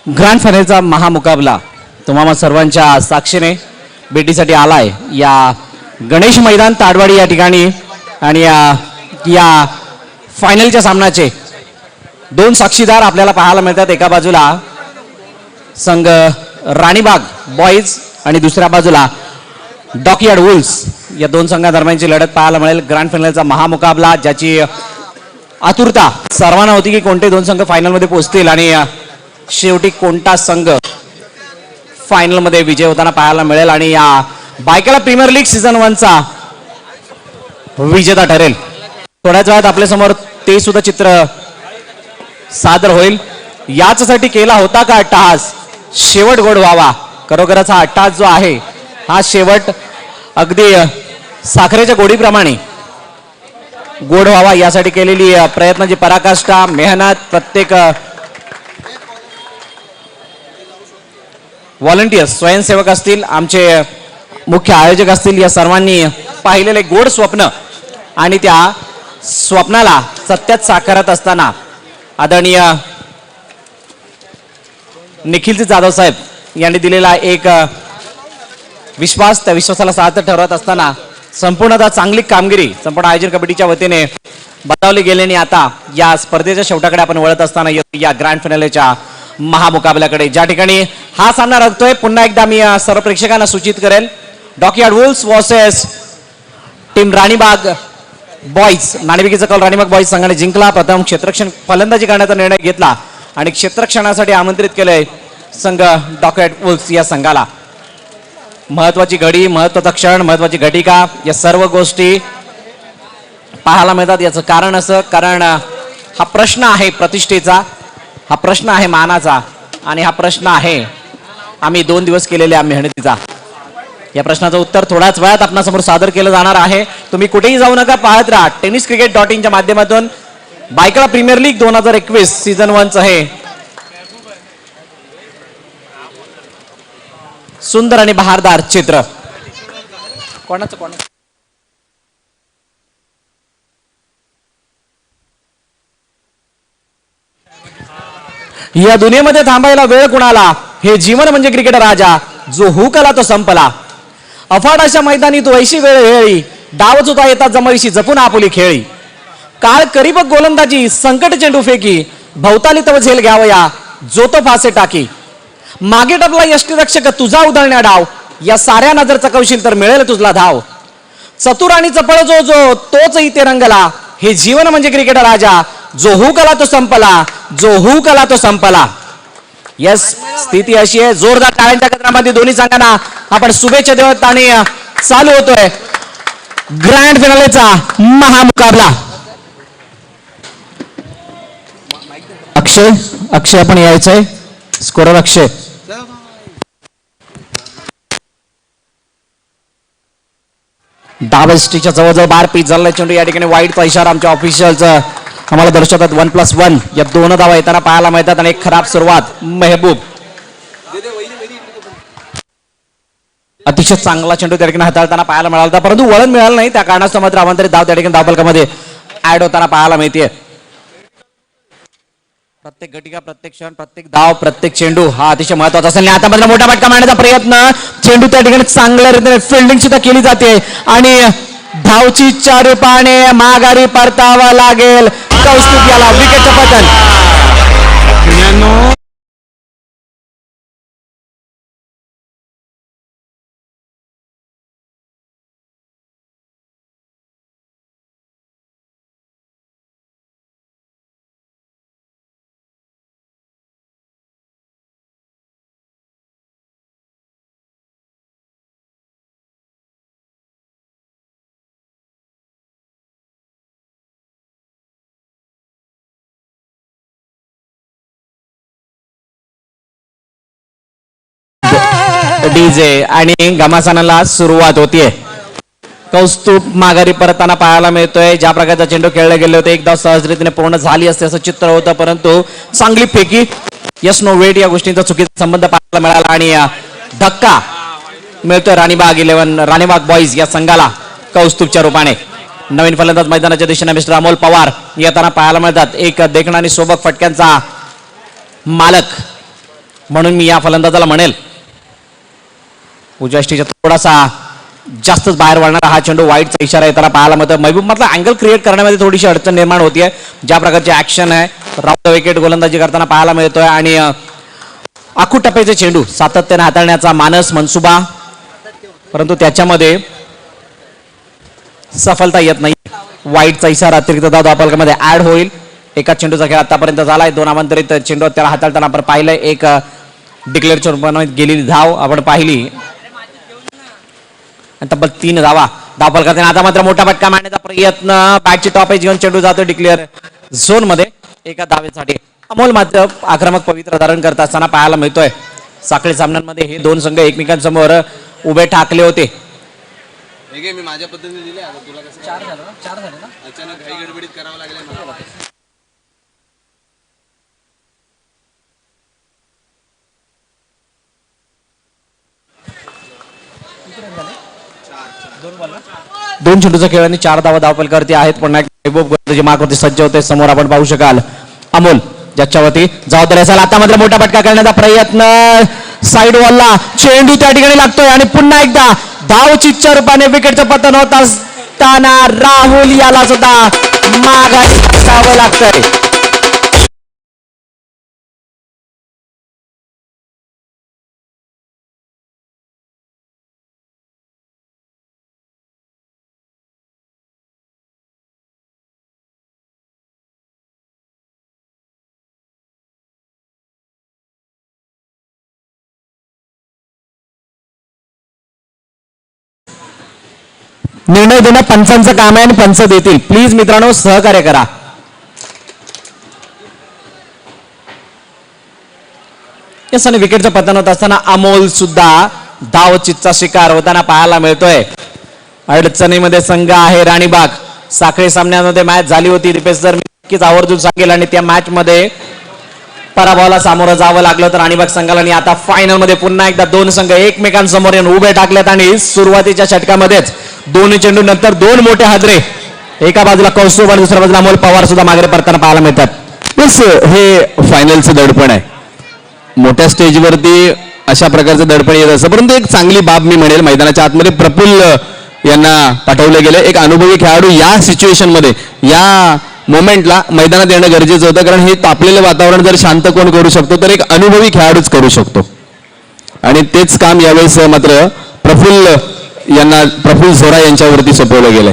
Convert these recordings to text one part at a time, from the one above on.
Grand फायनलचा महामुकाबला तुम्हाला सर्वांच्या साक्षीने भेटीसाठी आलाय या गणेश मैदान ताडवाडी या ठिकाणी। आणि या फायनलच्या सामन्याचे दोन साक्षीदार आपल्याला पाहायला मिळतात। एका बाजूला संघ राणीबाग बॉईज आणि दुसऱ्या बाजूला डॉकयार्ड वुल्स या दोन संघादरम्यानची लढत पाहायला मिळेल। ग्रँड फायनलचा महामुकाबला ज्याची आतुरता सर्वांना होती की कोणते दोन संघ फायनलमध्ये पोहोचतील आणि शेवटी कोणता संघ फायनल मध्ये विजय होताना पाहायला मिळेल आणि या बायकाला प्रीमियर लीग सीझन 1 चा विजेता ठरेल। थोड्याच वेळात आपल्या समोर ते सुद्धा चित्र सादर होईल। याच्यासाठी केला होता का अट्टहास, शेवट गोड व्हावा। खरोखरच हा अट्टहास जो आहे हा शेवट अगदी साखरेच्या गोडीप्रमाणे गोड व्हावा यासाठी केलेली प्रयत्नाची पराकाष्ठा मेहनत प्रत्येक व्हॉलंटियर्स स्वयंसेवक असतील आमचे मुख्य आयोजक असतील या सर्वांनी पाहिलेले गोड स्वप्न आणि त्या स्वप्नाला सत्यात साकारत असताना आदरणीय निखिलजी जाधव साहेब यांनी दिलेला एक विश्वास, त्या विश्वासाला सार्थ ठरवत असताना संपूर्णतः चांगली कामगिरी संपूर्ण आयोजन कमिटीच्या वतीने बजावली गेल्याने आता या स्पर्धेच्या शेवटाकडे आपण वळत असताना या ग्रँड फायनलच्या महामुकाबल्याकडे ज्या ठिकाणी हा सामना रंगतोय पुन्हा एकदा मी सर्व प्रेक्षकांना सूचित करेल। Dockyard wolves versus team Ranibag boys. नाणेफेकीचा कल राणीबाग बॉईज संघाने जिंकला। प्रथम क्षेत्ररक्षण फलंदाजी करण्याचा निर्णय घेतला आणि क्षेत्ररक्षणासाठी आमंत्रित केले संघ डॉकयार्ड वुल्स या संघाला। महत्वाची घडी, महत्वाचा क्षण, महत्वाची घटिका या सर्व गोष्टी पाहायला मिळतात। याचं कारण असं कारण हा प्रश्न आहे प्रतिष्ठेचा, हा प्रश्न आहे मानाचा आणि हा प्रश्न आहे आम्ही 2 दिवस केलेल्या मेहनतीचा। या प्रश्नाचं उत्तर थोड्याच वेळात आपणासमोर सादर केलं जाणार आहे। तुम्ही कुठेही जाऊ नका, पाहत राहा tenniscricket.in च्या माध्यमातून बायकाला प्रीमियर लीग 2021 सीझन 1 चं हे सुंदर आणि बहारदार चित्र। कोणाचं या दुनियेमध्ये थांबायला वेळ कुणाला, हे जीवन म्हणजे क्रिकेट राजा, जो हुकला तो संपला। अफाट अशा मैदानी तो ऐशी वेळ हेळी, डावच होता येतात जमाईशी जपून आपुली खेळी। काळ करी बघ गोलंदाजी, संकट चेंडू फेकी, भवताली तव झेल घ्यावया, जो तो फासे टाकी। मागे टपला यष्टीरक्षक तुझा उधळण्या डाव, या साऱ्यांना जर चकवशील तर मिळेल तुझला धाव। चतुर आणि चपळ जो जो तोच इथे रंगला, हे जीवन म्हणजे क्रिकेट राजा, जो हुकला तो संपला, जो हुकला तो संपला। यस, स्थिती अशी आहे। जोरदार टाळ्यांच्या गजरामध्ये दोन्ही संघांना आपण शुभेच्छा देत आणि चालू होतोय ग्रँड फायनलचा महामुकाबला। अक्षय आपण यायचंय, स्कोरर अक्षय। डाबस्टीच्या जवळजवळ 12 पीच झालाय चेंडू। या ठिकाणी वाईटचा इशारा आमच्या ऑफिशियल्स आम्हाला दर्शवतात। 1+1 या 2 धावा येताना पाहायला मिळतात आणि एक खराब सुरुवात। मेहबूब अतिशय चांगला चेंडू त्या ठिकाणी हाताळताना पाहायला मिळाला होता, परंतु वळण मिळालं नाही। त्या कारणास्तव मात्र अवांतरित धाव त्या ठिकाणी धावफलकामध्ये ऍड होताना पाहायला मिळते। प्रत्येक घटिका, प्रत्येक क्षण, प्रत्येक धाव, प्रत्येक चेंडू हा अतिशय महत्वाचा असेल। आता मात्र मोठा फटका मारण्याचा प्रयत्न, चेंडू त्या ठिकाणी चांगल्या रीतीने फिल्डिंग सुद्धा केली जाते आणि धावची 4 रूपाने माघारी परतावा लागेल। कौस्तुभ याला विकेटचं पतन। डीजे आणि घमासानाला सुरुवात होतीये। कौस्तुभ माघारी परताना पाहायला मिळतोय। ज्या प्रकारचा चेंडू खेळले गेले होते एकदा सहजरीतीने पूर्ण झाली असते असं चित्र होतं, परंतु चांगली फेकी, यस नो वेट या गोष्टींचा चुकीचा संबंध पाहायला मिळाला आणि धक्का मिळतोय राणीबाग बॉईज या संघाला कौस्तुभच्या रूपाने। नवीन फलंदाज मैदानाच्या दिशेने मिस्टर अमोल पवार येताना पाहायला मिळतात। एक देखणा आणि सोबत फटक्यांचा मालक म्हणून मी या फलंदाजाला म्हणेल उजव्या स्टेजच्या थोडासा जास्तच बाहेर वळणारा हा चेंडू वाईटचा इशारा येताना पाहायला मिळतो. महबूब मधला अँगल क्रिएट करण्यामध्ये थोडीशी अडचण निर्माण होतीये. ज्या प्रकारची ऍक्शन आहे राऊंड विकेट गोलंदाजी करताना पाहायला मिळतोय आणि आखू टप्प्याचे चेंडू सातत्याने हाताळण्याचा मानस मनसुबा, परंतु त्याच्यामध्ये सफलता येत नाही. वाईटचा इशारा अतिरिक्त धाव धावफलकामध्ये ऍड होईल. एका चेंडूचा खेळ आतापर्यंत झालाय. 2 नामांतरित चेंडू त्याला हाताळताना आपण पाहिलंय. एक डिक्लेअरच्या रूपाने गेलेली धाव आपण पाहिली. तब्बल 3 धावा धावफलकात. आता मात्र मोठा फटका मारण्याचा प्रयत्न. बॅटची टॉप एज घेऊन चेंडू जातो डिक्लेअर झोन मध्ये एका धावेसाठी. अमोल मात्र आक्रमक पवित्र धारण करत असताना पाहायला मिळतोय. साखळी सामन्यांमध्ये हे दोन संघ एकमेकांसमोर उभे ठाकले होते. मी माझ्या पद्धतीने दिले. आता तुला कसं 4 झालं ना अचानक घाई गडबडीत करावं लागले मला. दोन चेंडूचा खेळ आणि 4 धावा धावफलकावरती आहेत. पुन्हा महबूब गोलंदाजी मार्कवरती सज्ज होते. समोर आपण पाहू शकाल अमोल ज्याच्यावरती जबाबदारी असेल. आता मात्र मोठा फटका करण्याचा प्रयत्न. साईड वॉलला चेंडू त्या ठिकाणी लागतोय आणि पुन्हा एकदा धावचीच्या रूपाने विकेटचं पतन होत असताना राहुल याला सुद्धा माघारी टाकावं लागतंय. निर्णय देणं पंचांचं काम आहे आणि पंच देतील. प्लीज मित्रांनो सहकार्य करा. यस आणि विकेटचं पतन होत असताना अमोल सुद्धा धावचीतचा शिकार होताना पाहायला मिळतोय. अडचणीमध्ये संघ आहे राणीबाग. साखळी सामन्यांमध्ये मॅच झाली होती. रिपेश जर मी नक्कीच आवर्जून सांगेल आणि त्या मॅच मध्ये पराभवाला सामोरं जावं लागलं तर राणीबाग संघाला. आणि आता फायनल मध्ये पुन्हा एकदा दोन संघ एकमेकांसमोर येऊन उभे टाकलेत आणि सुरुवातीच्या षटकामध्येच दोन्ही चेंडू नंतर 2 मोठे हादरे. एका बाजूला कौस्तुभ आणि दुसऱ्या बाजूला अमोल पवार सुद्धा मागे परताना पाहायला मिळतात. बस हे फायनलचं दडपण आहे. मोठ्या स्टेजवरती अशा प्रकारचं दडपण येत असतं. परंतु एक चांगली बाब मी म्हणेल मैदानाच्या आतमध्ये प्रफुल्ल यांना पाठवलं गेलं. एक अनुभवी खेळाडू या सिच्युएशन मध्ये या मोमेंटला मैदानात येणं गरजेचं होतं. कारण हे तापलेलं वातावरण जर शांत कोण करू शकतो तर एक अनुभवी खेळाडूच करू शकतो. आणि तेच काम यावेळेस मात्र प्रफुल्ल झोरा यांच्यावरती सोपवलं गेलंय.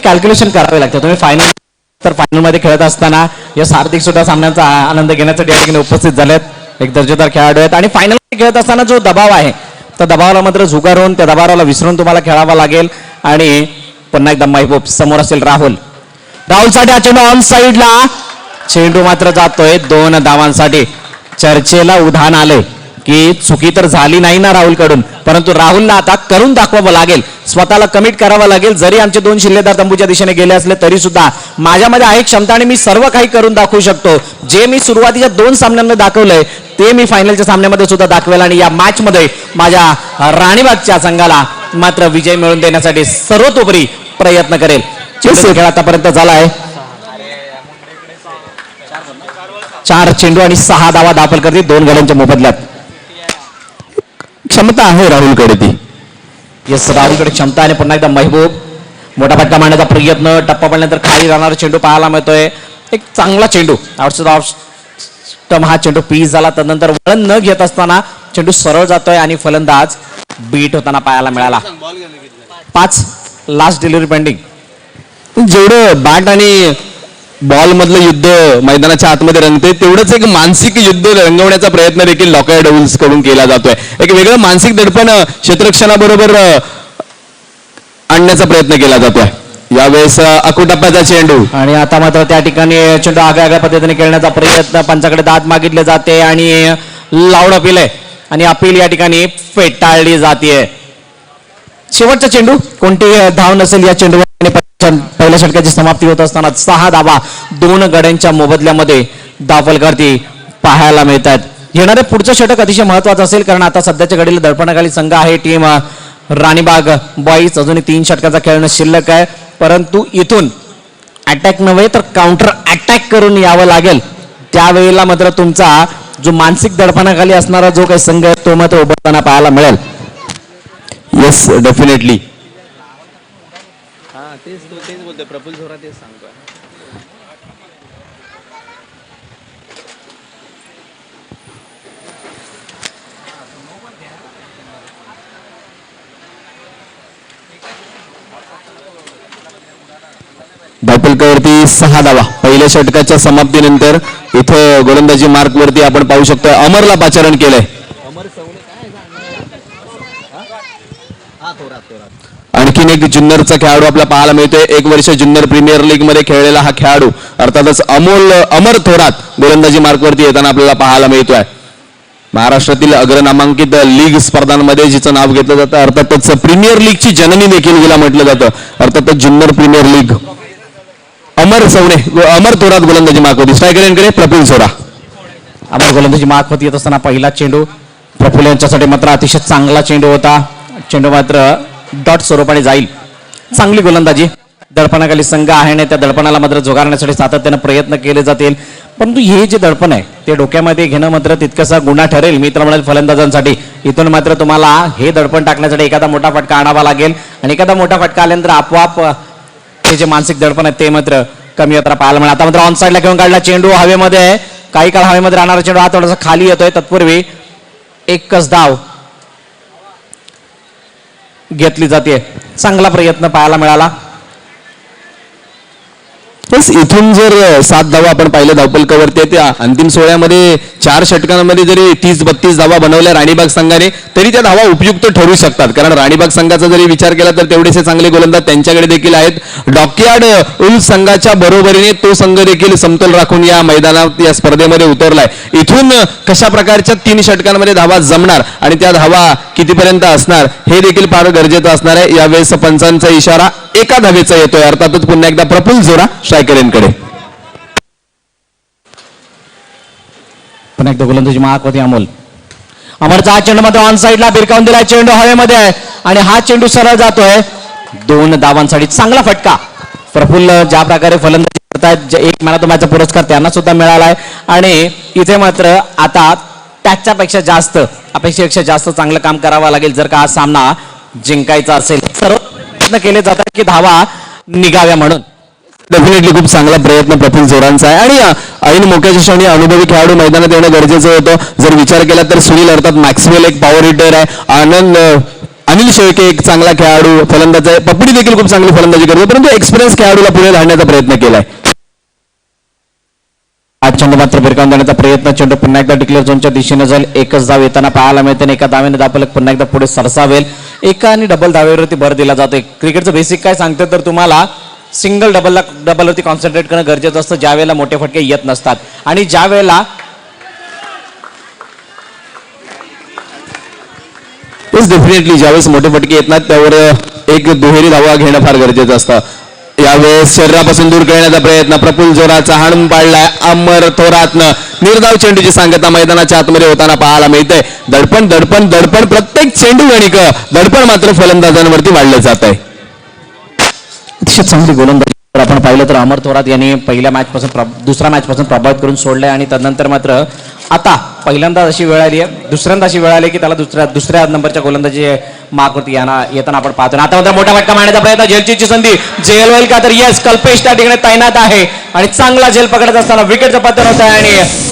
कॅल्क्युलेशन करावे लागतं. तुम्ही फायनल मध्ये खेळत असताना या हार्दिक सुद्धा सामन्याचा आनंद घेण्यासाठी या ठिकाणी उपस्थित झालेत. एक दर्जेदार खेळाडू आहेत आणि फायनल खेळत असताना जो दबाव आहे त्या दबावाला मात्र झुगारून त्या दबावाला विसरून तुम्हाला खेळावा लागेल. आणि पुन्हा एकदा महबूब समोर असेल राहुलसाठी हा चेंडू ऑन साईडला. चेंडू मात्र जातोय 2 धावांसाठी. चर्चेला उधाण आले की चुकी तर झाली नाही ना राहुल कडून, परंतु राहुलला आता करून दाखवावं लागेल. स्वतःला कमिट करावं लागेल. जरी आमचे 2 शिल्लेदार तंबूच्या दिशेने गेले असले तरी सुद्धा माझ्यामध्ये आहे क्षमता आणि मी सर्व काही करून दाखवू शकतो. जे मी सुरुवातीच्या 2 सामन्यांमध्ये दाखवलंय ते मी फायनलच्या सामन्यामध्ये सुद्धा दाखवेल. आणि या मॅच मध्ये माझ्या राणीबागच्या संघाला मात्र विजय मिळवून देण्यासाठी सर्वतोपरी प्रयत्न करेल. खेळ आतापर्यंत झालाय. 4 चेंडू आणि 6 धावा दाखल करतील 2 गड्यांच्या मोबदल्यात. क्षमता आहे राहुलकडे ती. येस राहुलकडे क्षमता आणि पुन्हा एकदा महबूब मोठा फटका मारण्याचा प्रयत्न. टप्पा पडल्यानंतर खाली राहणारा चेंडू पाहायला मिळतोय. एक चांगला चेंडू आउटसाइड ऑफ स्टंप हा चेंडू पीस झाला. त्यानंतर वळण न घेत असताना चेंडू सरळ जातोय आणि फलंदाज बीट होताना पाहायला मिळाला. 5 लास्ट डिलिव्हरी पेंडिंग. जेवढं बॅट आणि बॉल मधलं युद्ध मैदानाच्या आतमध्ये रंगते तेवढंच एक मानसिक युद्ध रंगवण्याचा प्रयत्न देखील लॉकआउट डेव्हिल्स कडून केला जातोय. एक वेगळं मानसिक दडपण क्षेत्ररक्षणाबरोबर आणण्याचा प्रयत्न केला जातोय. यावेळेस अकुटप्प्याचा चेंडू आणि आता मात्र त्या ठिकाणी चेंडू आगळ्या पद्धतीने खेळण्याचा प्रयत्न. पंचाकडे दाद मागितले जाते आणि लाऊड अपील आहे आणि अपील या ठिकाणी फेटाळली जाते. शेवटचा चेंडू कोणती धाव नसेल या चेंडूवर. पहिल्या षटकाची समाप्ती होत असताना 6 धावा 2 गड्यांच्या मोबदल्यामध्ये दाखलकर्ती पाहायला मिळतात. येणारे पुढचं षटक अतिशय महत्वाचं असेल कारण आता सध्याच्या घडीला दडपणाखाली संघ आहे टीम राणीबाग बॉईज. अजूनही 3 षटकाचा खेळणं शिल्लक आहे. परंतु इथून अटॅक नव्हे तर काउंटर अटॅक करून यावं लागेल. त्यावेळेला मात्र तुमचा जो मानसिक दडपणाखाली असणारा जो काही संघ आहे तो मात्र उभरताना पाहायला मिळेल. Yes definitely. तेच बोलतोय प्रफुल्ल झोरा तेच सांगतोय. धावपलकावरती 6 धावा पहिल्या षटकाच्या समाप्तीनंतर इथं गोलंदाजी मार्क वरती आपण पाहू शकतो अमरला पाचारण केलंय. आणखीन एक जुन्नरचा खेळाडू आपल्याला पाहायला मिळतोय. 1 वर्ष जुन्नर प्रीमियर लीग मध्ये खेळलेला हा खेळाडू अर्थातच अमर थोरात गोलंदाजी मार्क वरती येताना आपल्याला पाहायला मिळतोय. महाराष्ट्रातील अग्रनामांकित लीग स्पर्धांमध्ये जिचं नाव घेतलं जातं अर्थातच प्रीमियर लीगची जननी देखील तिला म्हटलं जातं अर्थातच जुन्नर प्रीमियर लीग. अमर थोरात गोलंदाजी मार्कवरती. स्ट्रायकर यांकडे प्रफुल्ल झोरा. अमर गोलंदाजी मार्कवरती येत असताना पहिला चेंडू प्रफुल्ल यांच्यासाठी मात्र अतिशय चांगला चेंडू होता. चेंडू मात्र डॉट स्वरूपाने जाईल. चांगली गोलंदाजी. दडपणाखाली संघ आहे आणि त्या दडपणाला मात्र झुगारण्यासाठी सातत्यानं प्रयत्न केले जातील. परंतु हे जे दडपण आहे ते डोक्यामध्ये घेणं मात्र तितकासा गुन्हा ठरेल. मी तर म्हणेल फलंदाजांसाठी. इथून मात्र तुम्हाला हे दडपण टाकण्यासाठी एखादा मोठा फटका आणावा लागेल आणि एखादा मोठा फटका आल्यानंतर आपोआप हे जे मानसिक दडपण आहे ते मात्र कमी होताना पाहायला मिळेल. आता मात्र ऑन साईडला घेऊन काढला चेंडू हवेमध्ये आहे. काही काळ हवेमध्ये राहणारा चेंडू हा थोडासा खाली येतोय. तत्पूर्वी एकच धाव घेतली जाते. चांगला प्रयत्न पाहायला मिळाला. बस इथून जर 7 धावा आपण पाहिलं धावपलकावरती त्या अंतिम 16मध्ये 4 षटकांमध्ये जरी 30-32 धावा बनवल्या राणीबाग संघाने तरी त्या धावा उपयुक्त ठरू शकतात. कारण राणीबाग संघाचा जरी विचार केला तर तेवढेसे चांगले गोलंदाज त्यांच्याकडे देखील आहेत. डॉकयार्ड उल्फ संघाच्या बरोबरीने तो संघ देखील समतोल राखून या मैदानात या स्पर्धेमध्ये उतरलाय. इथून कशा प्रकारच्या 3 षटकांमध्ये धावा जमणार आणि त्या धावा कितीपर्यंत असणार हे देखील फार गरजेचं असणार आहे. यावेळेस पंचांचा इशारा एका धावेचा येतोय. अर्थातच पुन्हा एकदा प्रफुल्ल झोरा स्ट्रायकर यांकडे. पुन्हा एकदा गोलंदाजी मार्कवरती अमरचा हा चेंडू मध्ये ऑन साईडला भिरकावून दिलाय. चेंडू हवेमध्ये आहे आणि हा चेंडू सरळ जातोय 2 धावांसाठी. चांगला फटका. प्रफुल्ल ज्या प्रकारे फलंदाजी करतायत एक मॅन ऑफ द मॅचचा पुरस्कार त्यांना सुद्धा मिळालाय आणि इथे मात्र आता त्याच्यापेक्षा जास्त अपेक्षेपेक्षा जास्त चांगलं काम करावं लागेल जर का हा सामना जिंकायचा असेल. सर्व प्रयत्न केले जातात की धावा निघाव्या म्हणून. डेफिनेटली खूप चांगला प्रयत्न प्रफुल्ल झोरांचा आहे आणि ऐन मोक्याच्या क्षणी अनुभवी खेळाडू मैदानात येणं गरजेचं होतं. जर विचार केला तर सुनील अर्थात मॅक्सवेल एक पॉवर हिटर आहे. अनिल शेळके एक चांगला खेळाडू फलंदाज आहे. पपडी देखील खूप चांगली फलंदाजी करतो परंतु एक्सपिरियन्स खेळाडूला पुढे धाडण्याचा प्रयत्न केलाय. हा चेंडू मात्र भिरकावून देण्याचा प्रयत्न. चेंडू पुन्हा एकदा डिक्लेअर झोनच्या दिशेने जाईल. एकच धाव येताना पाहायला मिळते आणि एका धावेने धावपलक पुन्हा एकदा पुढे सरसावेल. एका आणि डबल धावेवरती भर दिला जातोय. क्रिकेटचं बेसिक काय सांगते तर तुम्हाला सिंगल डबलवरती कॉन्सन्ट्रेट करणं गरजेचं असतं ज्या वेळेला मोठे फटके येत नसतात आणि ज्या वेळेला डेफिनेटली ज्यावेळेस मोठे फटके येत नाहीत त्यावर एक दुहेरी धावा घेणं फार गरजेचं असतं. यावेळेस शरीरापासून दूर करण्याचा प्रयत्न प्रफुल्ल झोराचा हाणून पाडलाय अमर थोरातनं. निर्धाव चेंडूची सांगता मैदानाच्या आतमध्ये होताना पाहायला मिळते. दडपण दडपण दडपण प्रत्येक चेंडू गणिक दडपण मात्र फलंदाजांवरती वाढलं जात आहे. अतिशय चांगली गोलंदाजी आपण पाहिलं तर अमर थोरात यांनी पहिल्या मॅचपासून दुसऱ्या मॅचपासून प्रभावित करून सोडलंय आणि त्यानंतर मात्र आता पहिल्यांदा अशी वेळ आली आहे दुसऱ्यांदा अशी वेळ आली की त्याला दुसऱ्या नंबरच्या गोलंदाजी मार्कवरती येताना आपण पाहतो. आता मात्र मोठा फटका मारण्याचा प्रयत्न. झेलची संधी झेल होईल का तर येस कल्पेश त्या ठिकाणी तैनात आहे आणि चांगला झेल पकडत असताना विकेटचं पतन होत आहे आणि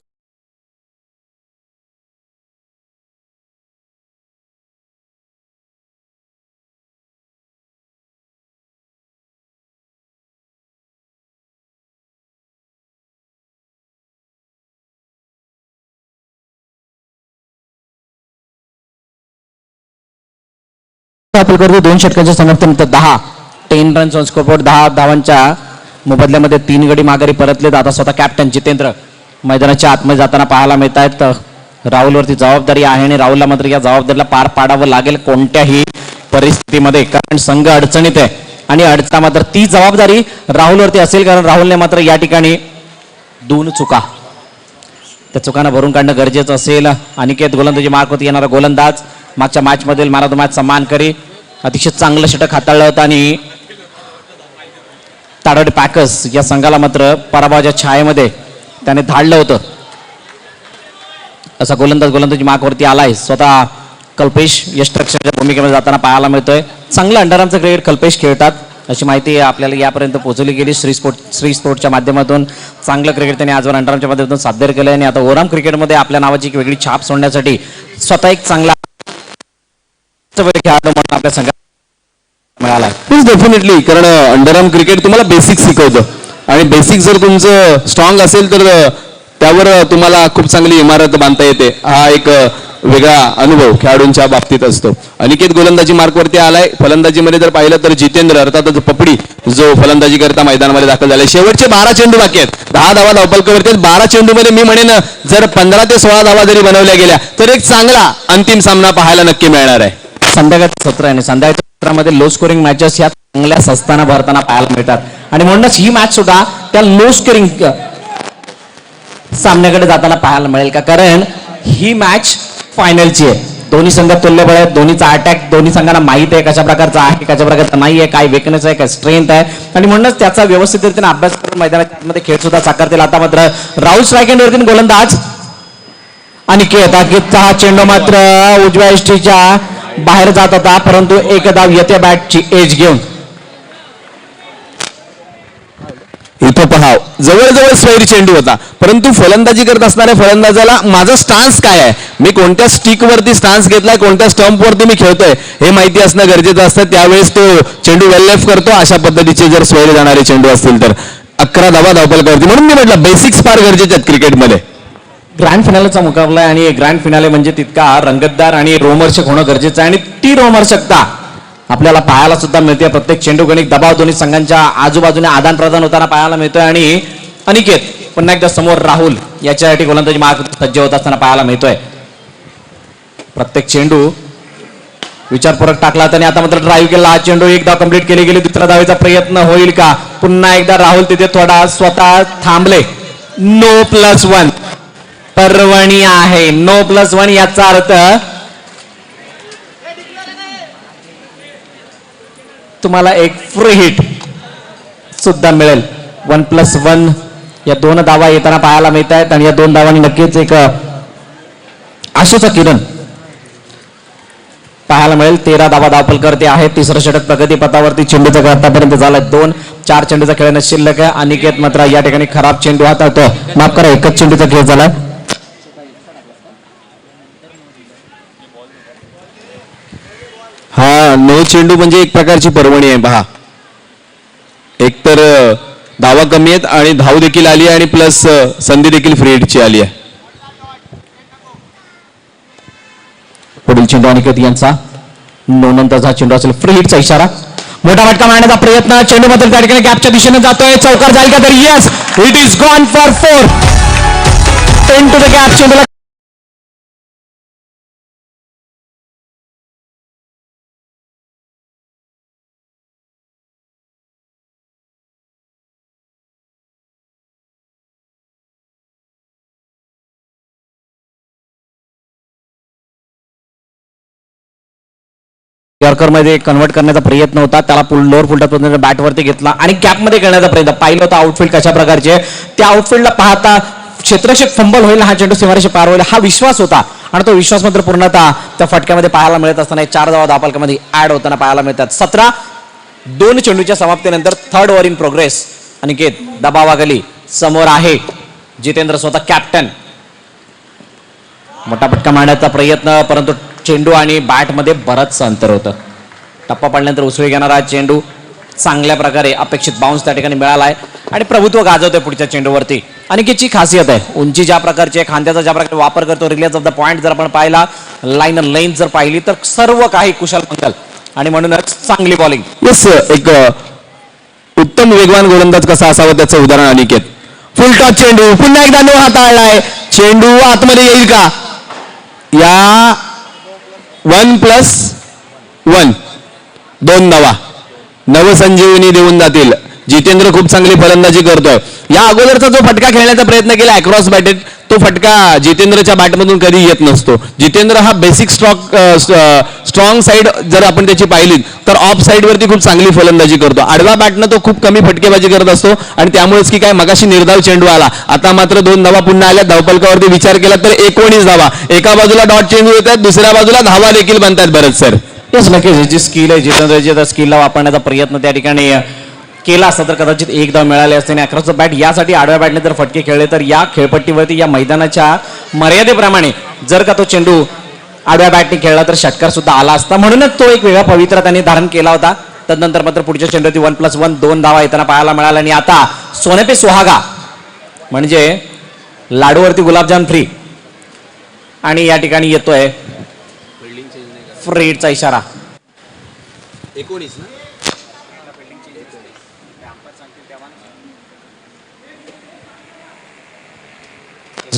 करतो 2 षटकांच्या समर्थन 10 रन्स ऑन स्कोरबोर्ड. 10 धावांच्या मोबदल्यामध्ये 3 गडी माघारी परतलेत. आता स्वतः कॅप्टन जितेंद्र मैदानाच्या आतमध्ये जाताना पाहायला मिळत आहेत. राहुलवरती जबाबदारी आहे आणि राहुलला मात्र या जबाबदारीला पार पाडावं लागेल कोणत्याही परिस्थितीमध्ये कारण संघ अडचणीत आहे आणि अडचणा मात्र ती जबाबदारी राहुलवरती असेल कारण राहुलने मात्र या ठिकाणी 2 चुका त्या चुकांना भरून काढणं गरजेचं असेल. अनिकेत गोलंदाजी मार्कवरती येणारा गोलंदाज मागच्या मॅचमधील मॅन ऑफ द मॅच सन्मान करी अतिशय चांगलं षटक हाताळलं होतं आणि ताडोडे पॅकर्स या संघाला मात्र पराभवाच्या छायेमध्ये त्याने धाडलं होतं. असा गोलंदाजी मार्कवरती आलाय. स्वतः कल्पेश यष्टरक्षकाच्या भूमिकेमध्ये जाताना पाहायला मिळतोय. चांगलं अंडरआर्मचं क्रिकेट कल्पेश खेळतात अशी माहिती आपल्याला यापर्यंत पोहोचवली गेली. श्री स्पोर्टच्या माध्यमातून चांगलं क्रिकेट त्यांनी आजवर अंडरआर्मच्या माध्यमातून सादर केलं आणि आता ओव्हरआर्म क्रिकेटमध्ये आपल्या नावाची एक वेगळी छाप सोडण्यासाठी स्वतः एक चांगला खेळाडू म्हणून आपल्या संघात मिळाला. डेफिनेटली, कारण अंडरआर्म क्रिकेट तुम्हाला बेसिक शिकवतं आणि बेसिक जर तुमचं स्ट्रॉंग असेल तर त्यावर तुम्हाला खूप चांगली इमारत बांधता येते. हा एक वेगळा अनुभव खेळाडूंच्या बाबतीत असतो. अनिकेत गोलंदाजी मार्कवरती आलाय. फलंदाजीमध्ये जर पाहिलं तर जितेंद्र अर्थातच पपडी जो फलंदाजी करता मैदानामध्ये दाखल झालाय. शेवटचे 12 चेंडू बाकी आहेत. 10 धावा धावपलकावरती आहेत. 12 चेंडूमध्ये मी म्हणेन जर 15 ते 16 धावा जरी बनवल्या गेल्या तर एक चांगला अंतिम सामना पाहायला नक्की मिळणार आहे. संध्याकाळचं सत्र आहे. संध्याकाळच्या सत्रामध्ये लो स्कोरिंग मॅचेस ह्या चांगल्या सस्ताना भरताना पाहायला मिळतात आणि म्हणूनच ही मॅच सुद्धा त्या लो स्कोरिंग सामन्याकडे जाताना पाहायला मिळेल का, कारण ही मॅच फायनलची आहे. दोन्ही संघ तुल्यबळ आहेत. दोन्हीचा अटॅक दोन्ही संघांना माहित आहे कशा प्रकारचा आहे कशा प्रकारचा नाही आहे, काय वेकनेस आहे काय स्ट्रेंथ आहे आणि म्हणूनच त्याचा व्यवस्थित रीतीने अभ्यास करून मैदानाच्या आतमध्ये खेळ सुद्धा साकारतील. आता मात्र राहुल स्ट्रायकेंडवरती गोलंदाज अनिकेतचा हा चेंडू मात्र उजव्या यष्टीच्या बाहेर जात होता, परंतु एक धाव येत्या बॅटची एज घेऊन. इथं पहा जवळजवळ स्वैर चेंडू होता, परंतु फलंदाजी करत असणाऱ्या फलंदाजाला माझा स्टान्स काय आहे, मी कोणत्या स्टिकवरती स्टान्स घेतलाय, कोणत्या स्टंपवरती मी खेळतोय हे माहिती असणं गरजेचं असतं. त्यावेळेस तो चेंडू वेल लेफ्ट करतो. अशा पद्धतीचे जर स्वैर जाणारे चेंडू असतील तर 11 धावा धावपलकावरती. म्हणून मी म्हटलं बेसिक्स फार गरजेचे आहेत क्रिकेटमध्ये. ग्रँड फिनालेचा मुकाबला आहे आणि ग्रँड फिनाले म्हणजे तितका रंगतदार आणि रोमर्शक होणं गरजेचं आहे आणि ती रोमर्शकता आपल्याला पाहायला सुद्धा मिळते. प्रत्येक चेंडू गणित दबाव दोन्ही संघांच्या आजूबाजूने आदान प्रदान होताना पाहायला मिळतोय आणि अनिकेत पुन्हा एकदा समोर राहुल याच्यासाठी गोलंदाजी मार्ग सज्ज होत असताना पाहायला मिळतोय. प्रत्येक चेंडू विचारपूर्वक टाकला आणि आता मात्र ड्राईव्ह केला. हा चेंडू एक धाव कंप्लीट केली गेली. दुसऱ्या धावेचा प्रयत्न होईल का, पुन्हा एकदा राहुल तिथे थोडा स्वतः थांबले. नो प्लस 1 पर्वणी आहे. नो प्लस 1 याचा अर्थ तुम्हाला एक फ्री हिट सुद्धा मिळेल. 1+1 या 2 धावा येताना पाहायला मिळत आहेत आणि या 2 धावांनी नक्कीच एक आशेचा किरण पाहायला मिळेल. 13 धावा धावपलकर्ते आहेत. तिसरं षटक प्रगतीपथावरती. चेंडूचा खेळ आतापर्यंत झाला 2-4 चेंडूचा खेळ शिल्लक आहे. अनिकेत मात्र या ठिकाणी खराब चेंडू हाताळतो. माफ करा, एकच चेंडूचा खेळ झाला. हा नो चेंडू म्हणजे एक प्रकारची पर्वणी आहे. पहा, एकतर धावा कमी आहेत आणि धाव देखील आली आणि प्लस संधी देखील फ्री हिटची आली आहे. पुढील चेंडू अनिकेत यांचा नो नंतरचा चेंडू असेल. फ्री हिटचा इशारा. मोठा फटका मारण्याचा प्रयत्न. चेंडू मात्र त्या ठिकाणी गॅपच्या दिशेने जातोय. चौकार जाईल का, तर yes, it is gone for 4. 10 to the gap. चेंडूला यॉर्करमध्ये कन्वर्ट करण्याचा प्रयत्न होता. त्याला लोअर फुलटॉप बॅटवरती घेतला आणि गॅपमध्ये खेळण्याचा प्रयत्न. पाहिलं होतं आउटफील्ड कशा प्रकारचे. त्या आउटफील्डला पाहता क्षेत्ररक्षक फंबल होईल, हा चेंडू सीमारेषे पार होईल हा विश्वास होता आणि तो विश्वास मात्र पूर्णतः त्या फटक्यामध्ये पाहायला मिळत असताना 4 धावा धावपलकामध्ये ऍड होताना पाहायला मिळतात. 17-2 चेंडूच्या समाप्तीनंतर 3rd over in progress. Aniket दबावाखाली समोर आहे. जितेंद्र स्वतः कॅप्टन. मोठा फटका मारण्याचा प्रयत्न, परंतु चेंडू आणि बॅटमध्ये बरंच अंतर होतं. टप्पा पडल्यानंतर उसळी घेणारा चेंडू चांगल्या प्रकारे अपेक्षित बाउन्स त्या ठिकाणी मिळाला आहे आणि प्रभुत्व गाजवतोय पुढच्या चेंडूवरती. अनिकेतची खासियत आहे उंची ज्या प्रकारची आहे, खांद्याचा ज्या प्रकारे वापर करतो, रिलीज ऑफ द पॉइंट जर आपण पाहिला, लाईन लेंथ जर पाहिली तर सर्व काही कुशल मंगल आणि म्हणूनच चांगली बॉलिंग. येस, एक उत्तम वेगवान गोलंदाज कसा असावं त्याचं उदाहरण अनिकेत. फुल टॉप चेंडू पुन्हा एकदा नो हाताळलाय. चेंडू आतमध्ये येईल का, या 1+1 2 धावा नवसंजीवनी देऊन जातील. जितेंद्र खूप चांगली फलंदाजी करतोय. या अगोदरचा जो फटका खेळण्याचा प्रयत्न केला अक्रॉस बॅटेड, तो फटका जितेंद्रच्या बॅटमधून कधी येत नसतो. जितेंद्र हा बेसिक स्ट्रॉंग साईड जर आपण त्याची पाहिली तर ऑफ साईडवरती खूप चांगली फलंदाजी करतो. आडवा बॅटनं तो खूप कमी फटकेबाजी करत असतो आणि त्यामुळेच की काय मगाशी निर्धाव चेंडू आला. आता मात्र 2 धावा पुन्हा आल्या. धावफलकावरती विचार केला तर 19 धावा. एका बाजूला डॉट चेंडू येतात, दुसऱ्या बाजूला धावा देखील बनतात बरंच सर. तेच नक्कीच जी स्किल आहे जितेंद्रची, त्या स्किलला वापरण्याचा प्रयत्न त्या ठिकाणी केला असता तर कदाचित 1 धाव मिळाले असते. आणि अक्रॉस बॅट यासाठी आडव्या बॅटने जर फटके खेळले तर या खेळपट्टीवरती या मैदानाच्या मर्यादेप्रमाणे जर का तो चेंडू आडव्या बॅटने खेळला तर षटकार सुद्धा आला असता. म्हणूनच तो एक वेगळा पवित्रा त्यांनी धारण केला होता. तदनंतर मात्र पुढच्या चेंडूवरती 1+1 2 धावा येताना पाहायला मिळाला. आणि आता सोने पे सुहागा म्हणजे लाडूवरती गुलाबजाम फ्री. आणि या ठिकाणी येतोय फ्रीडचा इशारा. 19 ना.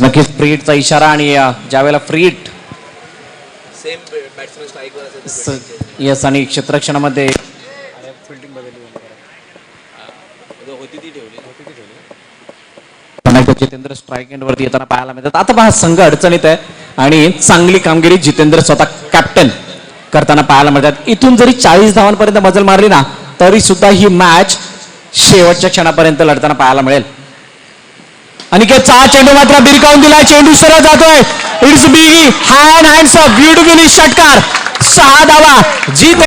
नक्कीच फ्रीडचा इशारा. आणि ज्यावेळेला फ्रीड सेम बॅट्समॅन स्ट्राईकवर असेल तर यस आणि क्षेत्ररक्षणामध्ये होती ती ठेवली. पुन्हा एकदा जितेंद्र स्ट्राईक एंड वरती येताना पाहायला मिळतात. आता पहा संघ अडचणीत आहे आणि चांगली कामगिरी जितेंद्र स्वतः कॅप्टन करताना पाहायला मिळतात. इथून जरी 40 धावांपर्यंत मजल मारली ना तरी सुद्धा ही मॅच शेवटच्या क्षणापर्यंत लढताना पाहायला मिळेल. अनिकेतचा चेंडू मात्र बिरकावून दिला. चेंडू सरळ जातोय. इट्स बिगी हँड्स अ ब्युटिफुली षटकार. 6 धावा जीत.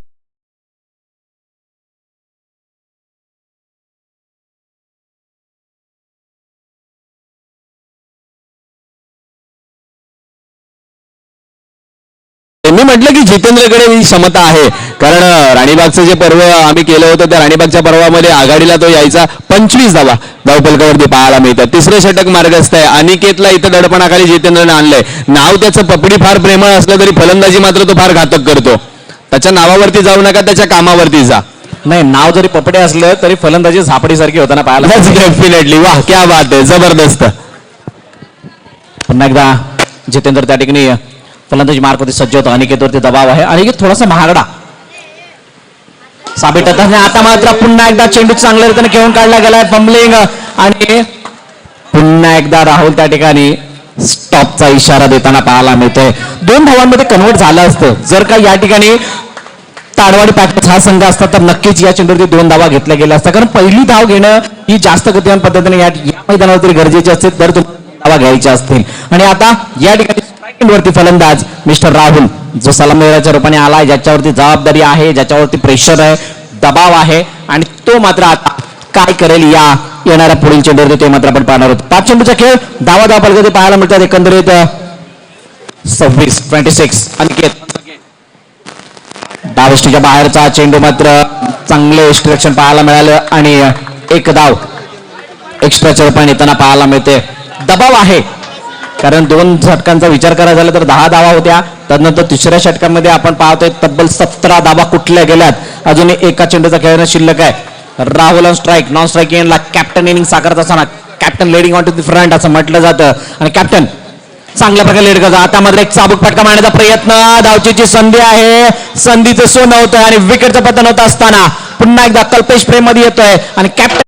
मी म्हटलं की जितेंद्रकडे ही क्षमता आहे. कारण राणीबागचं जे पर्व आम्ही केलं होतं त्या राणीबागच्या पर्वामध्ये आघाडीला तो यायचा. 25 धावा धावफलकावरती पाहायला मिळतात. तिसरं षटक मार्गस्थ आहे. अनिकेतला इथं दडपणाखाली जितेंद्रने आणलंय. नाव त्याचं पपडी फार प्रेमळ असलं तरी फलंदाजी मात्र तो फार घातक करतो. त्याच्या नावावरती जाऊ नका, त्याच्या कामावरती जा. नाही नाव जरी पपडे असलं तरी फलंदाजी झापडीसारखी होताना पाहायला. डेफिनेटली. वाह क्या बात आहे, जबरदस्त. पुन्हा एकदा जितेंद्र त्या ठिकाणी फलंदाजी मार्कवरती सज्ज होतो. अनिकेतवरती दबाव आहे. अनिकेत थोडासा महागडा साबित होत आहे. आता मात्र पुन्हा एकदा चेंडू चांगल्या रीतीने खेळून काढला गेलाय. फंबलिंग आणि पुन्हा एकदा राहुल त्या ठिकाणी स्टॉपचा इशारा देताना पाहायला मिळतोय. 2 धावांमध्ये कन्वर्ट झालं असतं जर का या ठिकाणी ताडवाडी पॅकेज हा संघ असता तर नक्कीच या चेंडूवरती 2 धावा घेतल्या गेल्या असतात. कारण पहिली धाव घेणं ही जास्त गतिमान पद्धतीने या मैदानावरती गरजेची असते जर तुम्हाला धावा घ्यायच्या असतील. आणि आता या ठिकाणी वरती फलंदाज मिस्टर राहुल जो सलामीच्या रूपाने आलाय, ज्याच्यावरती जबाबदारी आहे, ज्याच्यावरती प्रेशर आहे, दबाव आहे आणि तो मात्र आता काय करेल या येणाऱ्या पुढील चेंडूवरती ते मात्र आपण पाहणार आहोत. 5 चेंडूचा खेळ धावा फलकावरती पाहायला मिळतात. एकंदरीत 26 अनिकेत डावष्टीच्या बाहेरचा चेंडू मात्र चांगले एक्स्ट्रॅक्शन पाहायला मिळालं आणि 1 धाव एक्स्ट्राच्या रूपाने येताना पाहायला मिळते. दबाव आहे कारण 2 षटकांचा विचार करायचा झाला तर 10 धावा होत्या. त्यानंतर तिसऱ्या षटकामध्ये आपण पाहतोय तब्बल 17 धावा कुठल्या गेल्यात. अजून एका चेंडूचा खेळणं शिल्लक आहे. Rahul on strike. Non strike इनला कॅप्टन इनिंग साकारत असताना captain leading on to the front असं म्हटलं जातं आणि कॅप्टन चांगल्या प्रकारे लेड करतो. आता मात्र एक चाबूक फटका मारण्याचा प्रयत्न. धावचीची संधी आहे. संधीचं सोनं होतं आणि विकेटचं पतन होत असताना पुन्हा एकदा कल्पेश प्रेम मध्ये येतोय आणि कॅप्टन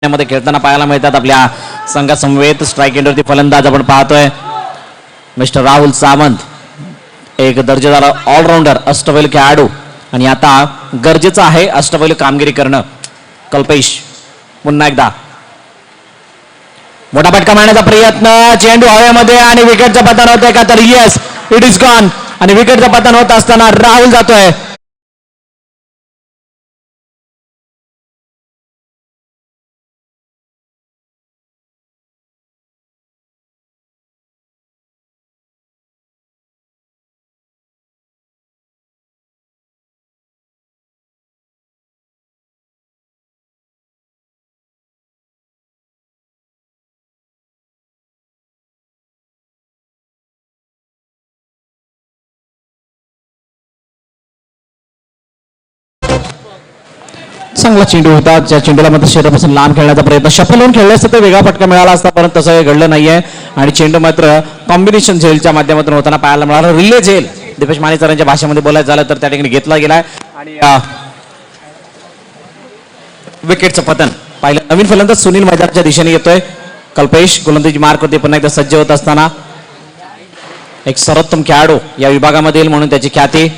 सामन्यामध्ये खेळताना पाहायला मिळतात. आपल्या संघासमवेत स्ट्राईक एंडवरती फलंदाज आपण पाहतोय मिस्टर राहुल सावंत, एक दर्जेदार ऑलराऊंडर अष्टपैलू खेळाडू, आणि आता गरजेचं आहे अष्टपैलू कामगिरी करणं. कल्पेश पुन्हा एकदा मोठा फटका मारण्याचा प्रयत्न, चेंडू हवेमध्ये आणि विकेटचं पतन होतंय का, तर येस, इट इज गॉन. आणि विकेटचं पतन होत असताना राहुल जातोय. चांगला चेंडू होता, ज्या चेंडूला मात्र शरीरापासून लांब खेळण्याचा प्रयत्न, शफल होऊन खेळले असतं तर वेगळा फटका मिळाला असता, परंतु तसं घडलं नाहीये. आणि चेंडू मात्र कॉम्बिनेशन झेलच्या माध्यमातून होताना पाहायला मिळाला. रिले झेल दीपेश मानेसरांच्या भाषेमध्ये बोलायचं झालं तर त्या ठिकाणी घेतला गेलाय. आणि विकेटचं पतन पाहिलं. नवीन फलंदाज सुनील मैदानाच्या दिशेने येतोय. कल्पेश गोलंदाजी मार्कवरती पुन्हा एकदा सज्ज होत असताना एक सर्वोत्तम खेळाडू या विभागामध्ये येईल म्हणून त्याची ख्याती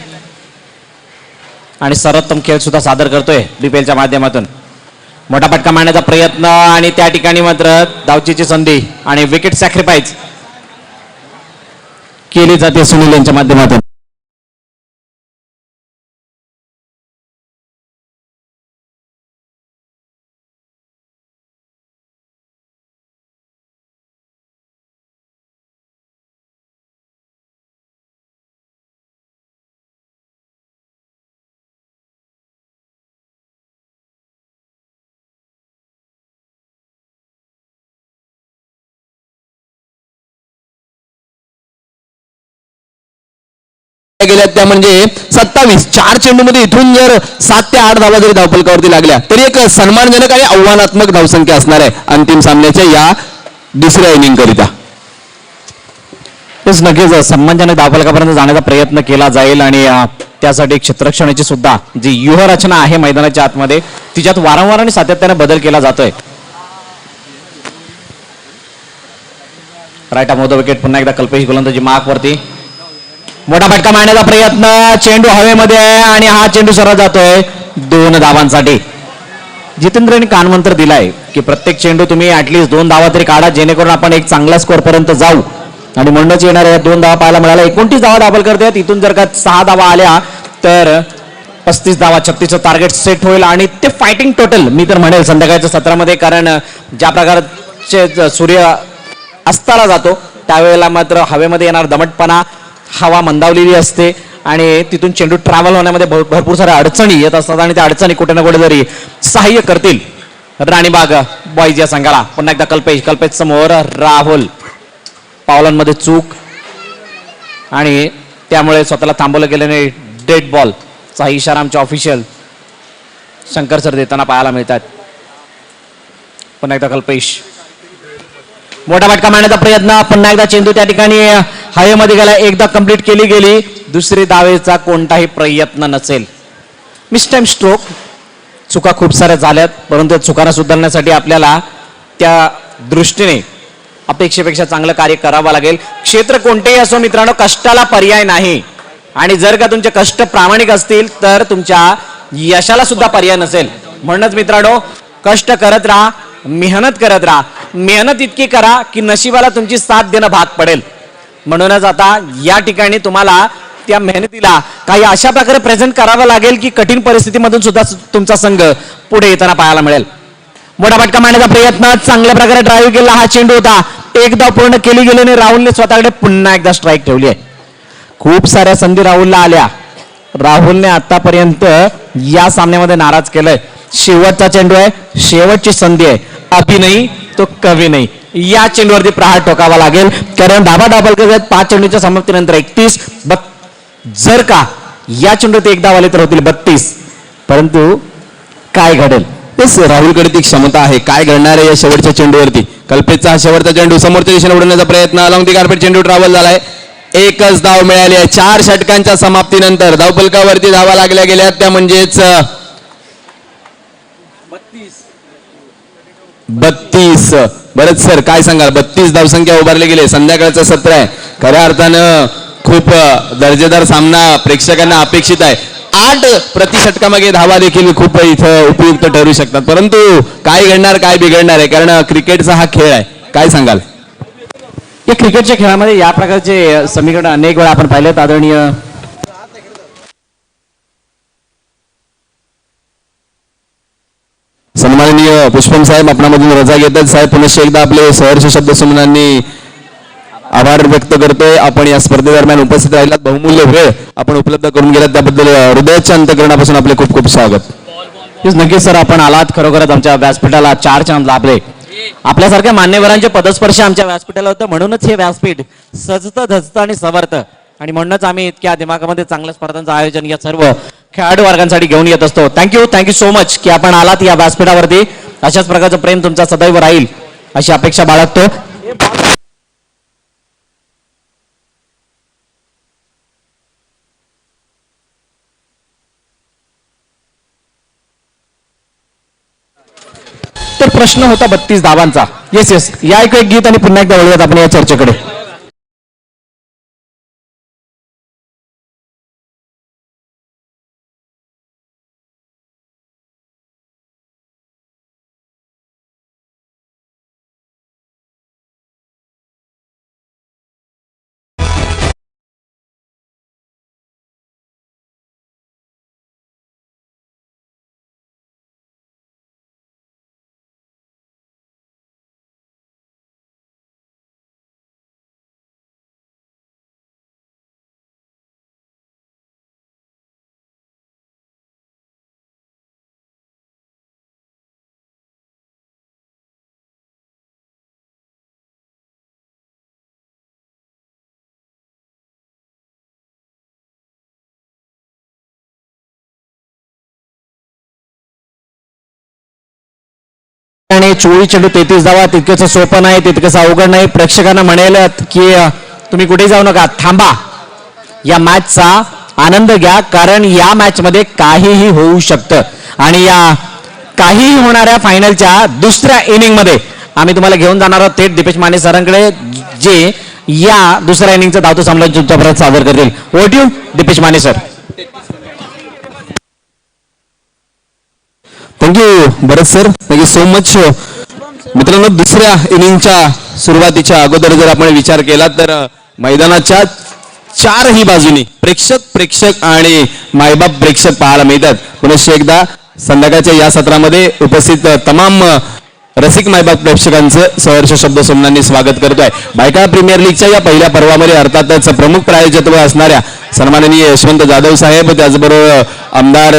आणि सर्वोत्तम खेळ सुद्धा सादर करतोय बीपीएलच्या माध्यमातून. मोठा फटका मारण्याचा प्रयत्न आणि त्या ठिकाणी मात्र धावचीची संधी आणि विकेट सॅक्रिफाईस केली जाते सुनील यांच्या माध्यमातून. गेल्या त्या म्हणजे 27 4 चेंडूमध्ये इथून जर 7 ते 8 धावा जरी धावफलकावरती लागल्या तरी एक सन्मानजनक आणि आव्हानात्मक धावसंख्या असणार आहे अंतिम सामन्याच्या या दुसऱ्या इनिंग करिता. तेच नक्कीच सन्मानजनक धावफलकापर्यंत जाण्याचा प्रयत्न केला जाईल आणि त्यासाठी क्षेत्ररक्षणाची सुद्धा जी व्यूहरचना आहे मैदानाच्या आतमध्ये तिच्यात वारंवार आणि सातत्याने बदल केला जातोय. राईट मोदो विकेट पुन्हा एकदा कल्पेश गोलंदाजी मार्कवरती. मोठा फटका मारण्याचा प्रयत्न, चेंडू हवेमध्ये आहे आणि हा चेंडू सरळ जातोय 2 धावांसाठी. जितेंद्रने कानमंत्र दिलाय की प्रत्येक चेंडू तुम्ही ऍटलीस्ट 2 धावा तरी काढा जेणेकरून आपण एक चांगल्या स्कोअर पर्यंत जाऊ. आणि म्हणूनच येणाऱ्या 2 धावा पाहायला मिळाल्या. 29 धावा दाखल करतात. इथून जर का 6 धावा आल्या तर 35 धावा 36चं टार्गेट सेट होईल आणि ते फायटिंग टोटल मी तर म्हणेल संध्याकाळच्या सत्रामध्ये, कारण ज्या प्रकारचे सूर्य अस्ताला जातो त्यावेळेला मात्र हवेमध्ये येणार दमटपणा, हवा मंदावलेली असते आणि तिथून चेंडू ट्रॅव्हल होण्यामध्ये भरपूर साऱ्या अडचणी येत असतात आणि त्या अडचणी कुठे ना कुठे तरी सहाय्य करतील राणीबाग बॉईज या संघाला. पुन्हा एकदा कल्पेश समोर राहुल, पावलांमध्ये चूक आणि त्यामुळे स्वतःला थांबवलं गेल्याने डेड बॉलचा इशारा आमचे ऑफिशियल शंकर सर देताना पाहायला मिळतात. पुन्हा एकदा कल्पेश, मोठा फटका मारण्याचा प्रयत्न, पुन्हा एकदा चेंडू त्या ठिकाणी हवेमध्ये गेला. एकदा कंप्लीट केली गेली, दुसरी धावेचा कोणताही प्रयत्न नसेल. मिसटाइम स्ट्रोक, चुका खूप साऱ्या झाल्यात परंतु चुकांना सुधारण्यासाठी आपल्याला त्या दृष्टीने अपेक्षेपेक्षा चांगलं कार्य करावं लागेल. क्षेत्र कोणतेही असो मित्रांनो, कष्टाला पर्याय नाही आणि जर का तुमचे कष्ट प्रामाणिक असतील तर तुमच्या यशाला सुद्धा पर्याय नसेल. म्हणूनच मित्रांनो कष्ट करत राहा, मेहनत करत राहा. मेहनत इतकी करा की नशिबाला तुमची साथ देणं भाग पडेल. म्हणूनच आता या ठिकाणी तुम्हाला त्या मेहनतीला काही अशा प्रकारे प्रेझेंट करावं लागेल की कठीण परिस्थितीमधून सुद्धा तुमचा संघ पुढे येताना पाहायला मिळेल. मोठा फटका मारण्याचा प्रयत्न, चांगल्या प्रकारे ड्राईव्ह केला हा चेंडू होता. एकदा पूर्ण केली गेली आणि राहुलने स्वतःकडे पुन्हा एकदा स्ट्राईक ठेवली आहे. खूप साऱ्या संधी राहुलला आल्या. राहुलने आतापर्यंत या सामन्यामध्ये नाराज केलंय. शेवटचा चेंडू आहे, शेवटची संधी आहे. अभि नाही तो कवी नाही, या चेंडूवरती प्रहार ठोकावा लागेल कारण धाबा दाबल करत 5 चेंडूच्या समाप्तीनंतर 31. जर का या चेंडूत एक धाव आले तर होतील 32. परंतु काय घडेल तेच राहुलकडे ती क्षमता आहे. काय घडणार आहे या शेवटच्या चेंडूवरती. कल्पेशचा हा शेवटचा चेंडू समोरच्या दिशेने उडवण्याचा प्रयत्न, लॉंग दी कार्पेट चेंडू ट्रॅव्हल झालाय. एकच धाव मिळाली आहे 4 षटकांच्या समाप्तीनंतर. धावफलकावरती धावा लागल्या गेल्या त्या म्हणजेच 32. बरंच सर काय सांगाल, 32 धावसंख्या उभारले गेले. संध्याकाळचं सत्र आहे, खऱ्या अर्थानं खूप दर्जेदार सामना प्रेक्षकांना अपेक्षित आहे. 8 प्रतिषटकामागे धावा देखील खूप इथं उपयुक्त ठरू शकतात. परंतु काय घडणार, काय बिघडणार आहे, कारण क्रिकेटचा हा खेळ आहे. काय सांगाल? या क्रिकेटच्या खेळामध्ये या प्रकारचे समीकरण अनेक वेळा आपण पाहिलेत. आदरणीय सन्माननीय पुष्पम साहेब आपणामधून रजा घेतात. साहेब पुनश्च एकदा आपले सहर्ष शब्द सुमनांनी आभार व्यक्त करतोय. आपण या स्पर्धेदरम्यान उपस्थित राहिलात, बहुमूल्य वेळ आपण उपलब्ध करून गेलात, त्याबद्दल हृदयाच्या अंतकरणापासून आपले खूप खूप स्वागत. नक्कीच सर, आपण आलात, खरोखरच आमच्या व्यासपीठाला 4 चांद लाभले. आपल्यासारख्या मान्यवरांचे पदस्पर्श आमच्या व्यासपीठाला होतं, म्हणूनच हे व्यासपीठ सजतं धजतं आणि सवरतं. आणि म्हणूनच आम्ही इतक्या दिमागामध्ये चांगल्या स्पर्धांचं आयोजन या सर्व खेळाडू वर्गांसाठी घेऊन येत असतो. थँक्यू सो मच की आपण आलात या व्यासपीठावरती. अशाच प्रकारचं प्रेम तुमचा सदैव राहील अशी अपेक्षा बाळगतो. तर प्रश्न होता 32 धावांचा. येस या एक गीत आणि पुन्हा एकदा वळूयात आपण या चर्चेकडे. आणि चोळी चेंडू 33 धावा, तितकंच सोपं नाही, तितकंच अवघड नाही. प्रेक्षकांना म्हणेल की तुम्ही कुठे जाऊ नका, थांबा, या मॅचचा आनंद घ्या, कारण या मॅच मध्ये काहीही होऊ शकतं. आणि या काहीही होणाऱ्या फायनलच्या दुसऱ्या इनिंग मध्ये आम्ही तुम्हाला घेऊन जाणार आहोत थेट दीपेश माने सरांकडे, जे या दुसऱ्या इनिंगचा धावतो सामना तुमच्यापर्यंत सादर करतील. Over to you Deepesh Mane sir. Thank you Bharat sir, thank you so much. मित्रांनो, दुसऱ्या इनिंगच्या सुरुवातीच्या अगोदर जर आपण विचार केला तर मैदानाच्या 4ही बाजूनी प्रेक्षक आणि मायबाप प्रेक्षक पाहायला मिळतात. पुनश्च एकदा संध्याकाळच्या या सत्रामध्ये उपस्थित तमाम रसिक मायबाप प्रेक्षकांचं सहर्ष शब्द सोमनांनी स्वागत करतोय. बायका प्रीमियर लीगच्या या पहिल्या पर्वामध्ये अर्थातच प्रमुख प्रायोजकत्व असणाऱ्या सन्माननीय यशवंत जाधव साहेब, त्याचबरोबर आमदार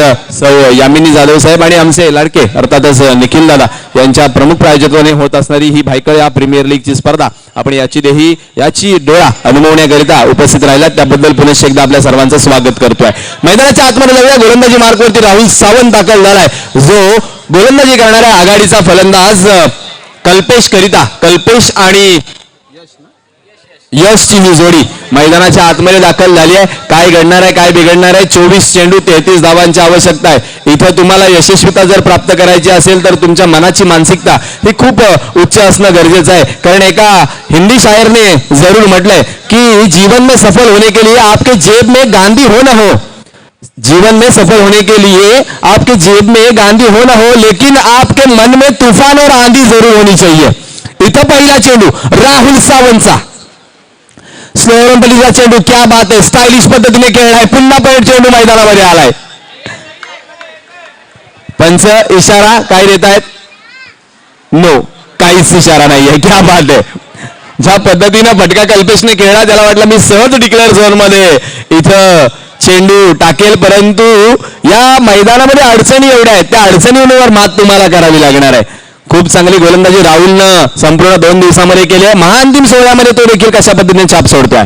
यामिनी जाधव साहेब आणि आमचे लाडके अर्थातच निखिल दादा यांच्या प्रमुख प्रायोजकत्वाने होत असणारी ही भायखळ या प्रीमियर लीगची स्पर्धा आपण याची डोळा अनुभवण्याकरिता उपस्थित राहिलात, त्याबद्दल पुनश्च एकदा आपल्या सर्वांचं स्वागत करतोय. मैदानाच्या आतमध्ये जाऊया. गोलंदाजी मार्कवरती राहुल सावंत दाखल झालाय, जो गोलंदाजी करणाऱ्या आघाडीचा फलंदाज कल्पेश आणि यशची ही जोडी मैदानाच्या आतमध्ये दाखल झाली आहे. काय घडणार आहे, काय बिघडणार आहे? 24 चेंडू 33 धावांची आवश्यकता आहे. इथं तुम्हाला यशस्वीता जर प्राप्त करायची असेल तर तुमच्या मनाची मानसिकता ही खूप उच्च असणं गरजेचं आहे. कारण एका हिंदी शायरने जरूर म्हटलंय की जीवन में सफल होने के लिए आपके जेब में गांधी हो ना हो, जीवन में सफल होने के लिए आपके जेब में गांधी हो ना हो, लेकिन आपके मन में तूफान और आंधी जरूर होनी चाहिए. इथं पहिला चेंडू राहुल सावंतचा, स्लोरंपलीचा चेंडू, क्या बात आहे, स्टायलिश पद्धतीने खेळलाय. पुन्हा पहिला चेंडू मैदानामध्ये आलाय. पंच इशारा काय देत आहेत? नो, काहीच इशारा नाहीये. क्या बात आहे. ज्या पद्धतीनं फटका कल्पेशने खेळला त्याला वाटलं मी सहज डिक्लेअर झोन मध्ये इथं चेंडू टाकेल, परंतु या मैदानामध्ये अडचणी एवढ्या आहेत, त्या अडचणींवर मात तुम्हाला करावी लागणार आहे. खूप चांगली गोलंदाजी राहुलनं संपूर्ण 2 दिवसामध्ये केली आहे. महाअंतिम सोहळ्यामध्ये तो देखील कशा पद्धतीने छाप सोडतोय.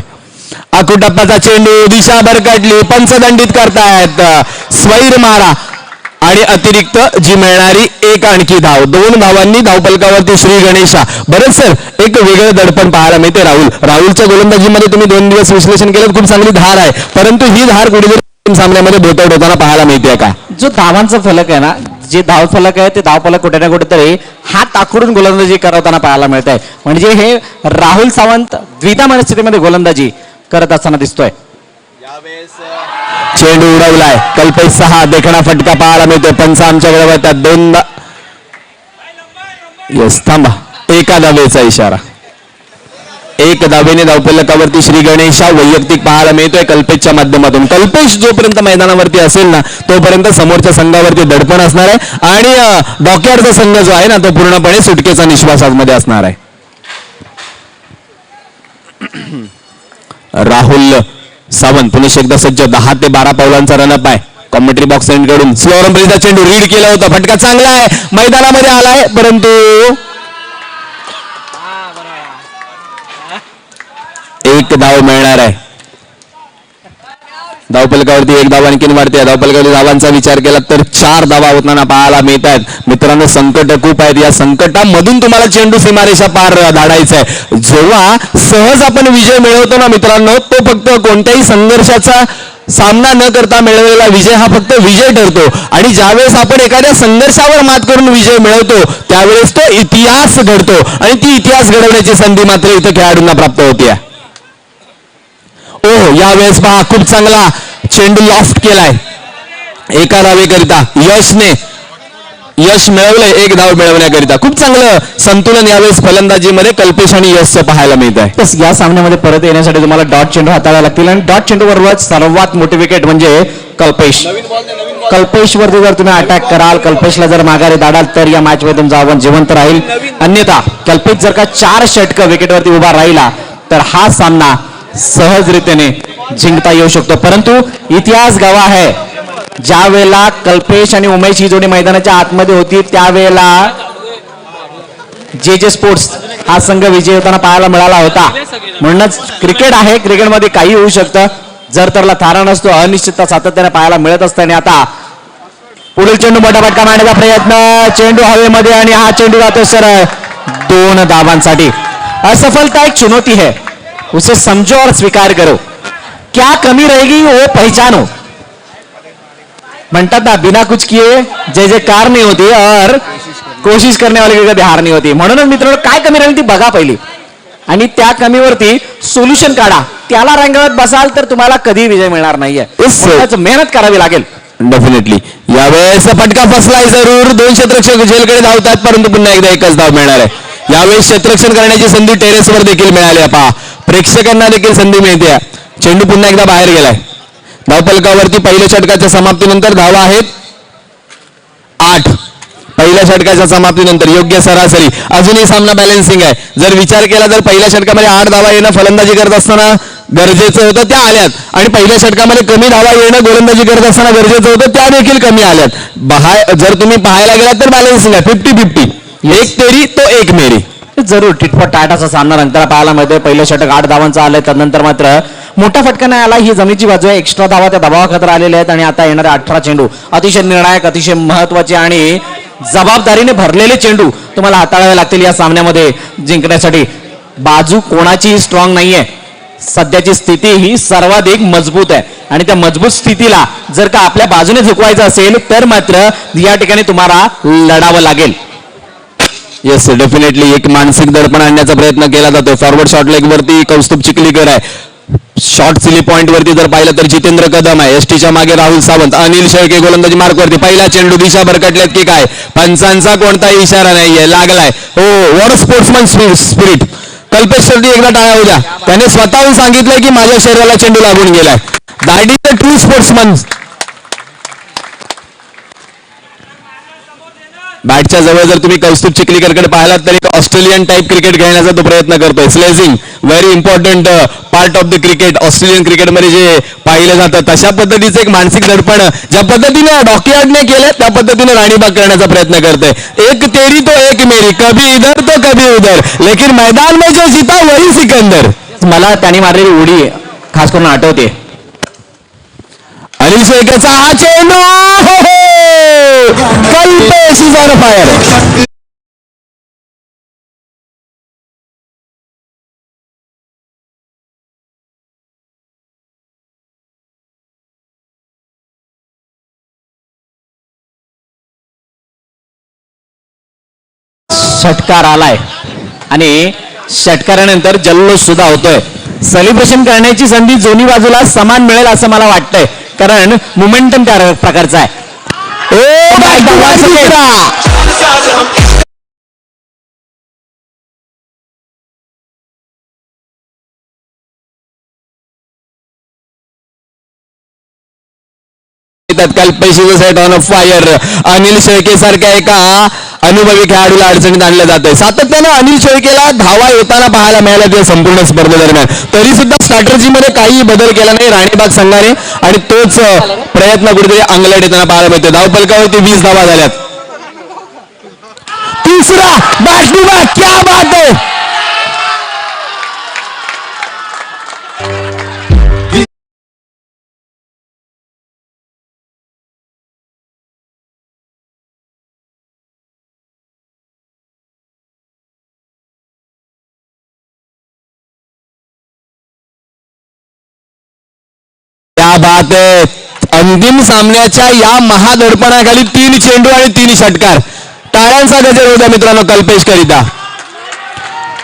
आकुटप्पाचा चेंडू, दिशा भरकटली, पंचदंडित करतायत, स्वैर मारा आणि अतिरिक्त जी मिळणारी एक आणखी धाव. 2 धावांनी धावफलकावरती श्री गणेशा. बरंच सर, एक वेगळं दडपण पाहायला मिळते राहुलच्या गोलंदाजीमध्ये. तुम्ही 2 दिवस विश्लेषण केलं, खूप चांगली धार आहे, परंतु ही धार कुठेतरी सामन्यामध्ये बोटवत होताना पाहायला मिळते का? जो धावांचा फलक आहे ना, जे धावफलक आहे ते धावफलक कुठे ना कुठेतरी हात आखडून गोलंदाजी करताना पाहायला मिळत आहे. म्हणजे हे राहुल सावंत द्विधा मनस्थितीमध्ये गोलंदाजी करत असताना दिसतोय. यावेळेस चेंडू उडवलाय, कल्पेश 6 देखणा फटका पाहायला मिळतोय. पंच आमच्याकडे वळतात, 2 यस थांबा, एका धावेचा इशारा. एक धावेने धावफलकावरती श्री गणेशा वैयक्तिक पाहायला मिळतोय कल्पेशच्या माध्यमातून. कल्पेश जोपर्यंत मैदानावरती असेल ना तोपर्यंत समोरच्या संघावरती दडपण असणार आहे आणि डॉकयार्डचा संघ जो आहे ना तो पूर्णपणे सुटकेचा निश्वासामध्ये असणार आहे. राहुल सावंत पुन्हा एकदा सज्ज, 10 ते 12 पावलांचा रनअप आहे. कॉमेंट्री बॉक्स कडून स्लो रंबरीचा चेंडू रीड केला होता, फटका चांगला आहे, मैदानामध्ये आलाय परंतु एक धाव मिळणार आहे. धावफलकावरती एक धाव आणखीन वाढते. धावफलकावरती धावांचा विचार केला तर 4 धावा होताना पाहायला मिळत आहेत. मित्रांनो संकट खूप आहेत, या संकटामधून तुम्हाला चेंडू सीमारेषा पार धाडायचा आहे. जेव्हा सहज आपण विजय मिळवतो ना मित्रांनो, तो फक्त कोणत्याही संघर्षाचा सामना न करता मिळवलेला विजय हा फक्त विजय ठरतो. आणि ज्यावेळेस आपण एखाद्या संघर्षावर मात करून विजय मिळवतो त्यावेळेस तो इतिहास घडतो आणि ती इतिहास घडवण्याची संधी मात्र इथं खेळाडूंना प्राप्त होते. ओ यावेळेस पहा खूप चांगला चेंडू लॉफ्ट केलाय एका धावेकरिता. यश मिळवलंय, एक धाव मिळवण्याकरिता. खूप चांगलं संतुलन यावेळेस फलंदाजीमध्ये कल्पेश आणि यशचं पाहायला मिळत आहे. बस या सामन्यामध्ये परत येण्यासाठी तुम्हाला डॉट चेंडू हाताळावे लागतील आणि डॉट चेंडू बरोबर सर्वात मोठी विकेट म्हणजे कल्पेश. कल्पेश वरती जर तुम्ही अटॅक कराल, कल्पेशला जर माघारी दाडाल तर या मॅच मध्ये तुमचं आव्हान जिवंत राहील. अन्यथा कल्पेश जर का 4 षटकं विकेटवरती उभा राहिला तर हा सामना सहजरित्याने जिंकता येऊ शकतो. परंतु इतिहास गवाह आहे, ज्या वेळेला कल्पेश आणि उमेश ही जोडी मैदानाच्या आतमध्ये होती त्यावेळेला जे स्पोर्ट्स हा संघ विजय होताना पाहायला मिळाला होता. म्हणूनच क्रिकेट आहे, क्रिकेटमध्ये काही होऊ शकतं. जर तरला थारा नसतो, अनिश्चितता सातत्याने पाहायला मिळत असते. आणि आता पुढील चेंडू मोठा फटका मारण्याचा प्रयत्न, चेंडू हवेमध्ये आणि हा चेंडू जातो सरळ 2 धावांसाठी. असफलता एक चुनौती है, उसे समझो और स्वीकार करो. क्या कमी रहेगी वो पहचानो. म्हणतात ना बिना कुछ किए जय जयकार नहीं होती और कोशिश करने वाले की कधी हार नहीं होती. म्हणूनच मित्रांनो काय कमी राहील ती बघा पहिली आणि त्या कमीवरती सोल्युशन काढा. त्याला रंगवत बसाल तर तुम्हाला कधी विजय मिळणार नाहीये. मेहनत करावी लागेल. डेफिनेटली यावेळेस फटका फसलाय जरूर. 2 क्षेत्ररक्षक जेलकडे धावतात परंतु पुन्हा एकदा एकच धाव मिळणार आहे. यावेळेस क्षेत्ररक्षण करण्याची संधी टेरेसवर देखील मिळाली. पहा प्रेक्षकांना देखील संधी मिळते. चेंडू पुन्हा एकदा बाहेर गेलाय. धावफलकावरती पहिल्या षटकाच्या समाप्तीनंतर धावा आहेत 8. पहिल्या षटकाच्या समाप्तीनंतर योग्य सरासरी. अजूनही सामना बॅलन्सिंग आहे. जर विचार केला तर पहिल्या षटकामध्ये 8 धावा येणं फलंदाजी करत असताना गरजेचं होतं, त्या आल्यात. आणि पहिल्या षटकामध्ये कमी धावा येणं गोलंदाजी करत असताना गरजेचं होतं, त्या देखील कमी आल्यात. जर तुम्ही पाहायला गेलात तर बॅलन्सिंग आहे, 50-50. एक तेरी तो एक मेरी. जरूर टिटफॉट टाट असा सामना नंतर पाहायला मिळतोय. पहिलं षटक 8 धावांचं आलंय, त्यानंतर मात्र मोठा फटका नाही आला. ही जमिनीची बाजू आहे, एक्स्ट्रा धावा त्या दबावाखातर आलेल्या आहेत. आणि आता येणारे 18 चेंडू अतिशय निर्णायक, अतिशय महत्वाचे आणि जबाबदारीने भरलेले चेंडू तुम्हाला हाताळावे लागतील या सामन्यामध्ये जिंकण्यासाठी. बाजू कोणाची स्ट्रॉंग नाहीये, सध्याची स्थिती ही सर्वाधिक मजबूत आहे आणि त्या मजबूत स्थितीला जर का आपल्या बाजूने झुकवायचं असेल तर मात्र या ठिकाणी तुम्हाला लढावं लागेल. येस डेफिनेटली एक मानसिक दडपण आणण्याचा प्रयत्न केला जातोय. फॉरवर्ड शॉर्ट लेग वरती कौस्तुभ चिखलीकर आहे. शॉर्ट सिली पॉइंट वरती जर पाहिलं तर जितेंद्र कदम आहे. एसटीच्या मागे राहुल सावंत, अनिल शेळके गोलंदाजी मार्क वरती. पहिला चेंडू दिशा भरकटल्यात की काय, पंचांचा कोणताही इशारा नाहीये, लागलाय. हो war sportsman spirit. Kalpesh Shetty एकदा टाळ्या होत्या, त्याने स्वतःहून सांगितलंय की माझ्या शरीराला चेंडू लागून गेलाय. That is the true sportsman. बॅटच्या जवळ जर तुम्ही कौस्तुभ चिखलीकरकडे पाहिलात तर एक ऑस्ट्रेलियन टाईप क्रिकेट खेळण्याचा तो प्रयत्न करतोय. Sledging very important part of the cricket. Australian क्रिकेटमध्ये जे पाहिलं जातं तशा पद्धतीचं एक मानसिक दडपण ज्या पद्धतीने डॉकयार्डने केलं त्या पद्धतीने राणीबाग करण्याचा प्रयत्न करतोय. एक तेरी तो एक मेरी, कभी इधर तो कभी उधर, लेकिन मैदान में जो जीता वही सिकंदर. मला त्यांनी मारलेली उडी खास करून आठवते. अनिल शेळकेचा हा चेंडू, कल्पेश इज ऑन फायर. षटकार आलाय आणि षटकारानंतर जल्लोष सुद्धा होतोय. सेलिब्रेशन करण्याची संधी दोन्ही बाजूला समान मिळेल असं मला वाटतंय, कारण मोमेंटम त्या प्रकारचा आहे. तत्काल पैशाचं set on fire. Anil Shelke सारख्या एका अनुभवी खेळाडूला अडचणीत आणलं जात आहे. सातत्यानं अनिल शेळकेला धावा येताना पाहायला मिळाल्या त्या संपूर्ण स्पर्धेदरम्यान. तरी सुद्धा स्ट्रॅटर्जीमध्ये काही बदल केला नाही राणीबाग संघाने आणि तोच प्रयत्न कुठेतरी अंगलट येताना पाहायला मिळतो. धावफलकावरती 20 धावा झाल्यात. तिसरा बॅक टू बॅक, क्या बात आहे. क्या बात आहे. अंतिम सामन्याच्या या महादडपणाखाली 3 चेंडू आणि 3 षटकार. टाळ्यांचा गजर होता मित्रांनो कल्पेश करिता.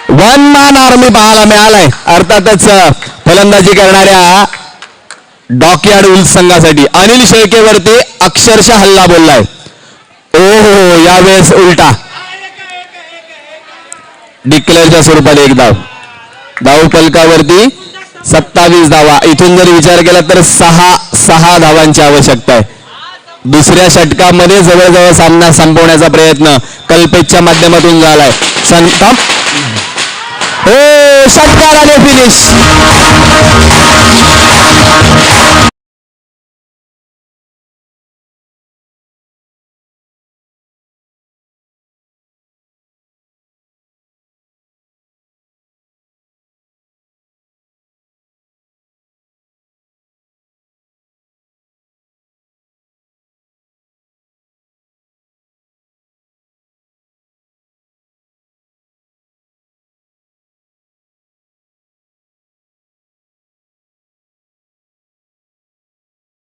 वन मॅन आर्मी पाहायला मिळालाय. अर्थातच फलंदाजी करणाऱ्या डॉकयार्ड उल्स संघासाठी अनिल शेळकेवरती अक्षरशः हल्ला बोललाय. ओहो, यावेळेस उलटा डिक्लेअरच्या स्वरूपात एक धाव. धाव फलकावरती 27 धावा. इथून जर विचार केला तर 6 धावांची आवश्यकता आहे. दुसऱ्या षटकामध्ये जवळजवळ सामना संपवण्याचा प्रयत्न कल्पेशच्या माध्यमातून झालाय. षटकार आणि फिनिश.